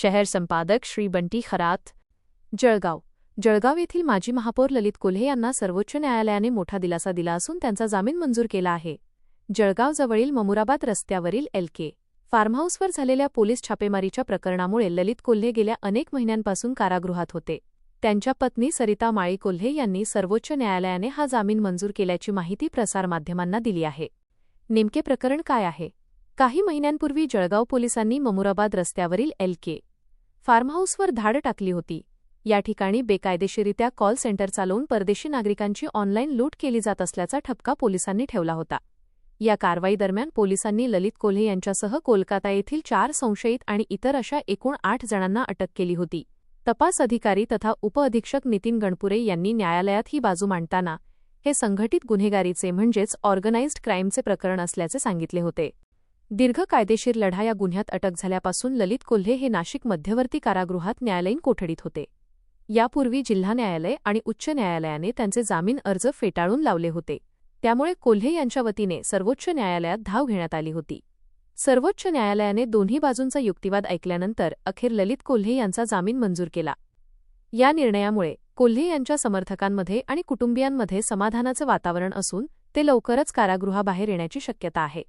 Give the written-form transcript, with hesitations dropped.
शहर संपादक श्री बंटी खरात, जळगाव येथील माजी महापौर ललित कोल्हे यांना सर्वोच्च न्यायालयाने मोठा दिलासा दिला असून त्यांचा जामीन मंजूर केला आहे. जळगाव-जवळील ममुराबाद रस्त्यावरील एल.के. फार्महाऊसवर झालेल्या पोलीस छापेमारीच्या प्रकरणामुळे ललित कोल्हे गेल्या अनेक महिन्यांपासून कारागृहात होते. त्यांच्या पत्नी सरिता माळी कोल्हे यांनी सर्वोच्च न्यायालयाने हा जामीन मंजूर केल्याची माहिती प्रसारमाध्यमांना दिली आहे. नेमके प्रकरण काय आहे? काही महिन्यांपूर्वी जळगाव पोलिसांनी ममुराबाद रस्त्यावरील एल.के. फार्महाऊसवर धाड टाकली होती. या ठिकाणी बेकायदेशीरित्या कॉल सेंटर चालवून परदेशी नागरिकांची ऑनलाईन लूट केली जात असल्याचा ठपका पोलिसांनी ठेवला होता. या कारवाईदरम्यान पोलिसांनी ललित कोल्हे यांच्यासह कोलकाता येथील 4 संशयित आणि इतर अशा एकूण 8 जणांना अटक केली होती. तपास अधिकारी तथा उपअधीक्षक नितीन गणपुरे यांनी न्यायालयात ही बाजू मांडताना हे संघटित गुन्हेगारीचे म्हणजेच ऑर्गनाइज्ड क्राईमचे प्रकरण असल्याचे सांगितले होते. दीर्घ कायदेशीर लढा या गुन्ह्यात अटक झाल्यापासून ललित कोल्हे हे नाशिक मध्यवर्ती कारागृहात न्यायालयीन कोठडीत होते. यापूर्वी जिल्हा न्यायालय आणि उच्च न्यायालयाने त्यांचे जामीन अर्ज फेटाळून लावले होते. त्यामुळे कोल्हे यांच्या वतीने सर्वोच्च न्यायालयात धाव घेण्यात आली होती. सर्वोच्च न्यायालयाने दोन्ही बाजूंचा युक्तिवाद ऐकल्यानंतर अखेर ललित कोल्हे यांचा जामीन मंजूर केला. या निर्णयामुळे कोल्हे यांच्या समर्थकांमध्ये आणि कुटुंबियांमध्ये समाधानाचे वातावरण असून ते लवकरच कारागृहाबाहेर येण्याची शक्यता आहे.